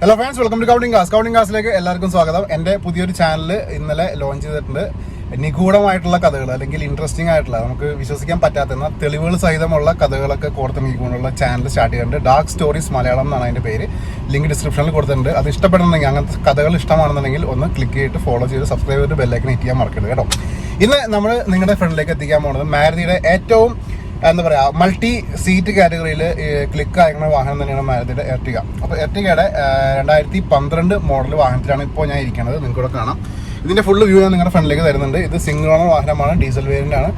Hello friends, welcome to counting cars. Counting കാസിലേക്ക് എല്ലാവർക്കും സ്വാഗതം. എൻ്റെ പുതിയൊരു ചാനൽ ഇന്നലെ ലോഞ്ച് ചെയ്തിട്ടുണ്ട്. നിഗൂഢമായിട്ടുള്ള കഥകൾ, അല്ലെങ്കിൽ ഇൻട്രസ്റ്റിംഗ് ആയിട്ടുള്ള, നമുക്ക് വിശ്വസിക്കാൻ പറ്റാത്ത എന്നാൽ തെളിവുകൾ സഹിതമുള്ള കഥകളൊക്കെ കോർത്തിണക്കിക്കൊണ്ടുള്ള ചാനൽ സ്റ്റാർട്ട് ചെയ്തിട്ടുണ്ട്. ഡാർക്ക് സ്റ്റോറീസ് മലയാളം എന്നാണ് അതിൻ്റെ പേര്. ലിങ്ക് ഡിസ്ക്രിപ്ഷനിൽ കൊടുത്തിട്ടുണ്ട്. അത് ഇഷ്ടപ്പെടുന്നുണ്ടെങ്കിൽ, അങ്ങനത്തെ കഥകൾ ഇഷ്ടമാണെന്നുണ്ടെങ്കിൽ ഒന്ന് ക്ലിക്ക് ചെയ്തിട്ട് ഫോളോ ചെയ്ത് സബ്സ്ക്രൈബ് ചെയ്തിട്ട് ബെല്ലൈക്കൻ ഹിറ്റ് ചെയ്യാൻ മറക്കരുത് കേട്ടോ. ഇന്ന് നമ്മൾ നിങ്ങളുടെ ഫ്രണ്ടിലേക്ക് എത്തിക്കാൻ പോകുന്നത് മാരുതിയുടെ ഏറ്റവും എന്താ പറയുക, മൾട്ടി സീറ്റ് കാറ്റഗറിയിൽ ക്ലിക്ക് അയക്കുന്ന വാഹനം തന്നെയാണ് മാരുതിയുടെ എർട്ടിഗ. അപ്പോൾ എർട്ടിഗയുടെ 2012 മോഡൽ വാഹനത്തിലാണ് ഇപ്പോൾ ഞാൻ ഇരിക്കുന്നത്. നിങ്ങൾക്കൂടെ കാണാം. ഇതിൻ്റെ ഫുൾ വ്യൂ ഞാൻ നിങ്ങളുടെ ഫ്രണ്ടിലേക്ക് തരുന്നുണ്ട്. ഇത് സിംഗിൾ ഓണർ വാഹനമാണ്, ഡീസൽ വേരിയൻ്റ് ആണ്.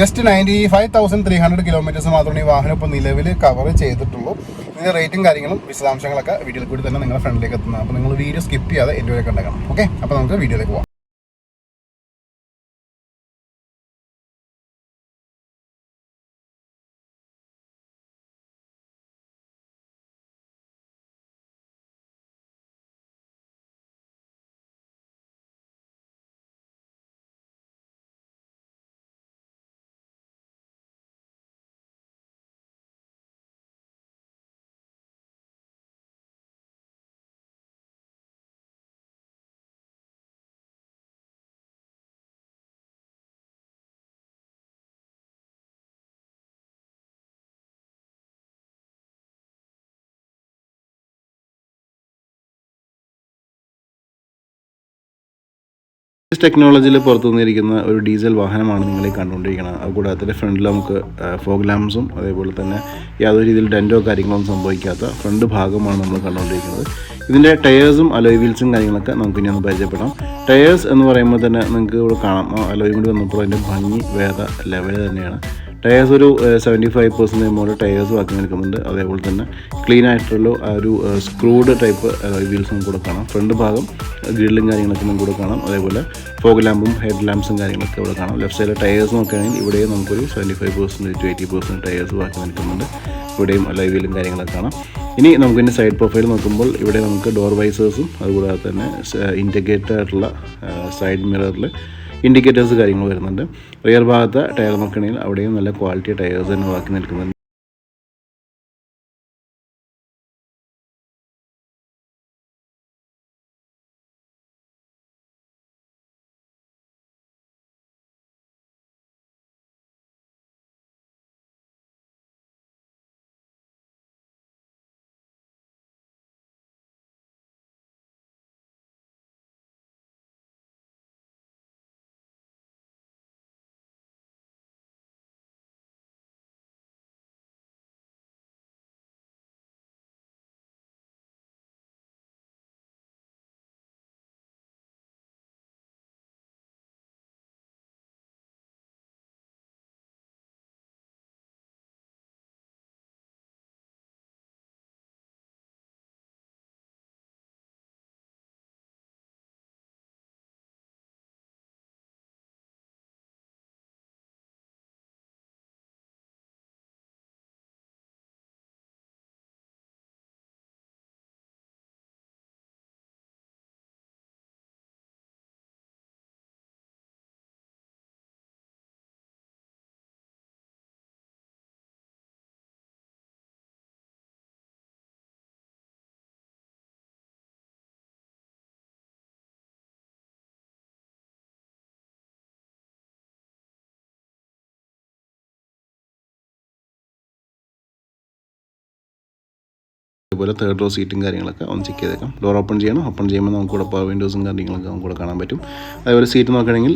ജസ്റ്റ് 95,300 കിലോമീറ്റേഴ്സ് മാത്രമേ ഈ വാഹനം ഇപ്പോൾ നിലവിൽ കവർ ചെയ്തിട്ടുള്ളൂ. ഇതിൻ്റെ റേറ്റും കാര്യങ്ങളും വിശദാംശങ്ങളൊക്കെ വീഡിയോയിൽ കൂടി തന്നെ നിങ്ങളുടെ ഫ്രണ്ടിലേക്ക് എത്തുന്നത്. അപ്പോൾ നിങ്ങൾ വീഡിയോ സ്കിപ്പ് ചെയ്യാതെ എൻ്റെ വരെ കണ്ടേക്കണം. ഓക്കെ, അപ്പോൾ നമുക്ക് വീഡിയോയിലേക്ക് പോകാം. ടെക്നോളജിയിൽ പുറത്തു വന്നിരിക്കുന്ന ഒരു ഡീസൽ വാഹനമാണ് നിങ്ങളെ കണ്ടുകൊണ്ടിരിക്കുന്നത്. അതുകൂടാതെ തന്നെ ഫ്രണ്ടിൽ നമുക്ക് ഫോഗ് ലാംപ്സും അതേപോലെ തന്നെ യാതൊരു രീതിയിൽ ഡെൻറ്റോ കാര്യങ്ങളൊന്നും സംഭവിക്കാത്ത ഫ്രണ്ട് ഭാഗമാണ് നമ്മൾ കണ്ടുകൊണ്ടിരിക്കുന്നത്. ഇതിൻ്റെ ടയേഴ്സും അലോയ് വീൽസും കാര്യങ്ങളൊക്കെ നമുക്ക് ഇനി ഒന്ന് പരിചയപ്പെടാം. ടയേഴ്സ് എന്ന് പറയുമ്പോൾ തന്നെ നിങ്ങൾക്ക് ഇവിടെ കാണാം, അലോയും കൂടി വന്നപ്പോൾ അതിൻ്റെ ഭംഗി വേറെ ലെവൽ തന്നെയാണ്. ടയേഴ്സ് ഒരു 75% മോഡൽ ടയേഴ്സ് ബാക്കി നിൽക്കുന്നുണ്ട്. അതേപോലെ തന്നെ ക്ലീൻ ആയിട്ടുള്ള ആ ഒരു സ്ക്രൂഡ് ടൈപ്പ് വീൽസും കൂടെ കാണാം. ഫ്രണ്ട് ഭാഗം ഗ്രില്ലും കാര്യങ്ങളൊക്കെ നമുക്ക് കൂടെ കാണാം. അതേപോലെ ഫോഗ് ലാമ്പും ഹെഡ് ലാമ്പ്സും കാര്യങ്ങളൊക്കെ ഇവിടെ കാണാം. ലെഫ്റ്റ് സൈഡിലെ ടയേഴ്സ് നോക്കുകയാണെങ്കിൽ ഇവിടെയും നമുക്കൊരു 75% to 80% ടയേഴ്സ് ബാക്കി നിൽക്കുന്നുണ്ട്. ഇവിടെയും അലോയ് വീലും കാര്യങ്ങളൊക്കെ കാണാം. ഇനി നമുക്കിൻ്റെ സൈഡ് പ്രൊഫൈൽ നോക്കുമ്പോൾ ഇവിടെ നമുക്ക് ഡോർ വൈസേഴ്സും അതുകൂടാതെ തന്നെ ഇൻഡിക്കേറ്റഡ് ആയിട്ടുള്ള സൈഡ് മിററിൽ ഇൻഡിക്കേറ്റേഴ്സ് കാര്യങ്ങൾ വരുന്നുണ്ട്. റിയർ ഭാഗത്തെ ടയർ നോക്കുകയാണെങ്കിൽ അവിടെയും നല്ല ക്വാളിറ്റി ടയേഴ്സ് തന്നെ ബാക്കി നിൽക്കുന്നുണ്ട്. അതുപോലെ തേർഡ് റോ സീറ്റും കാര്യങ്ങളൊക്കെ ഒന്ന് ചെക്ക് ചെയ്തേക്കാം. ഡോർ ഓപ്പൺ ചെയ്യണം. ഓപ്പൺ ചെയ്യുമ്പോൾ നമുക്ക് കൂടെ പവർ വിൻഡോസും കാര്യങ്ങളൊക്കെ നമുക്ക് കൂടെ കാണാൻ പറ്റും. അതേപോലെ സീറ്റ് നോക്കുകയാണെങ്കിൽ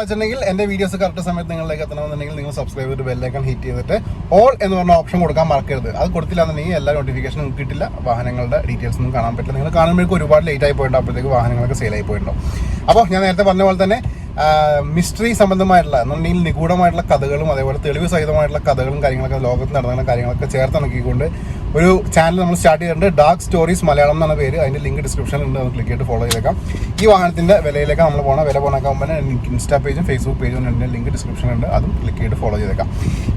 വെച്ചിട്ടുണ്ടെങ്കിൽ എൻ്റെ വീഡിയോസ് കറക്റ്റ് സമയത്ത് നിങ്ങളിലേക്ക് എത്തണമെന്നുണ്ടെങ്കിൽ നിങ്ങൾ സബ്സ്ക്രൈബ് ചെയ്തിട്ട് ബെല്ലൈക്കൺ ഹിറ്റ് ചെയ്തിട്ട് ഓൾ എന്ന് പറഞ്ഞ ഓപ്ഷൻ കൊടുക്കാൻ മറക്കരുത്. അത് കൊടുത്തില്ലാന്നുണ്ടെങ്കിൽ എല്ലാ നോട്ടിഫിക്കേഷനും കിട്ടില്ല, വാഹനങ്ങളുടെ ഡീറ്റെയിൽസ് ഒന്നും കാണാൻ പറ്റില്ല. നിങ്ങൾ കാണുമ്പോഴേക്കും ഒരുപാട് ലേറ്റ് ആയി പോയിട്ടുണ്ടോ, അപ്പോഴത്തേക്ക് വാഹനങ്ങളൊക്കെ സെയിലായി പോയിട്ടുണ്ടോ. അപ്പോൾ ഞാൻ നേരത്തെ പറഞ്ഞ പോലെ തന്നെ മിസ്റ്ററി സംബന്ധമായിട്ടുള്ള എന്നുണ്ടെങ്കിൽ നിഗൂഢമായിട്ടുള്ള കഥകളും അതേപോലെ തെളിവ് സഹിതമായിട്ടുള്ള കഥകളും കാര്യങ്ങളൊക്കെ ലോകത്ത് നടന്ന കാര്യങ്ങളൊക്കെ ചേർത്തിണക്കിക്കൊണ്ട് ഒരു ചാനൽ നമ്മൾ സ്റ്റാർട്ട് ചെയ്തിട്ടുണ്ട്. ഡാർക്ക് സ്റ്റോറീസ് മലയാളം എന്നാണ് പേര്. അതിൻ്റെ ലിങ്ക് ഡിസ്ക്രിപ്ഷനിൽ ഉണ്ട്, നമുക്ക് ക്ലിക്ക് ചെയ്തിട്ട് ഫോളോ ചെയ്തേക്കാം. ഈ വാഹനത്തിൻ്റെ വിലയിലേക്ക് നമ്മൾ പോകണം. വില പോകാനാകുമ്പോൾ എനിക്ക് ഇൻസ്റ്റാ പേജും ഫേസ്ബുക്ക് പേജും എൻ്റെ ലിങ്ക് ഡിസ്ക്രിപ്ഷനിലുണ്ട്, അതും ക്ലിക്ക് ചെയ്തിട്ട് ഫോളോ ചെയ്തേക്കാം.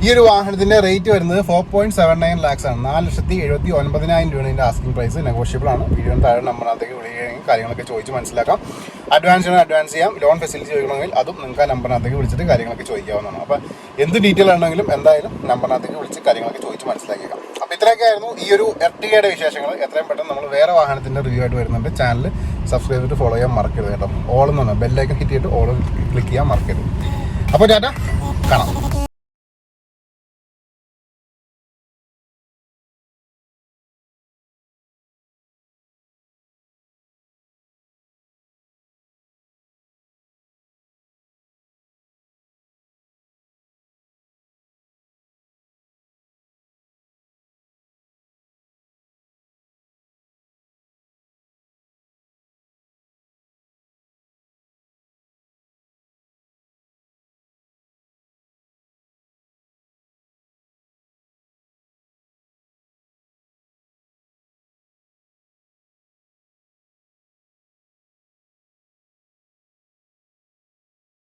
ഈ ഒരു വാഹനത്തിൻ്റെ റേറ്റ് വരുന്നത് 4.79 lakhs ആണ്. 4,79,000 രൂപയാണ് ഇതിൻ്റെ ആസ്കിംഗ് പ്രൈസ്. നെഗോഷ്യബിൾ ആണ്. വീഡിയോ താഴെ നമ്പറിനകത്തേക്ക് വിളിക്കുകയാണെങ്കിൽ കാര്യങ്ങളൊക്കെ ചോദിച്ച് മനസ്സിലാക്കാം. അഡ്വാൻസ് ചെയ്യാം. ലോൺ ഫെസിലിറ്റി ചോദിക്കണമെങ്കിൽ അതും നിങ്ങൾക്ക് ആ നമ്പറിനകത്തേക്ക് വിളിച്ചിട്ട് കാര്യങ്ങളൊക്കെ ചോദിക്കാവുന്നതാണ്. അപ്പോൾ എന്ത് ഡീറ്റെയിൽ ആണെങ്കിലും എന്തായാലും നമ്പറിനകത്തേക്ക് വിളിച്ച് കാര്യങ്ങളൊക്കെ ചോദിച്ച് മനസ്സിലാക്കിയേക്കാം. അപ്പോൾ ഇത്രയൊക്കെ ആയിരുന്നു ഈ ഒരു എർട്ടിഗയുടെ വിശേഷങ്ങൾ. എത്രയും പെട്ടെന്ന് നമ്മൾ വേറെ വാഹനത്തിൻ്റെ റിവ്യൂ ആയിട്ട് വരുന്നുണ്ട്. ചാനൽ സബ്സ്ക്രൈബ് ചെയ്തിട്ട് ഫോളോ ചെയ്യാൻ മറക്കരുത് കേട്ടോ. ഓൾ എന്ന് പറഞ്ഞാൽ ബെല്ലൈക്കൺ ഹിറ്റ് ചെയ്തിട്ട് ഓൾ ക്ലിക്ക് ചെയ്യാൻ മറക്കരുത്. അപ്പോൾ ചേട്ടാ കാണാം.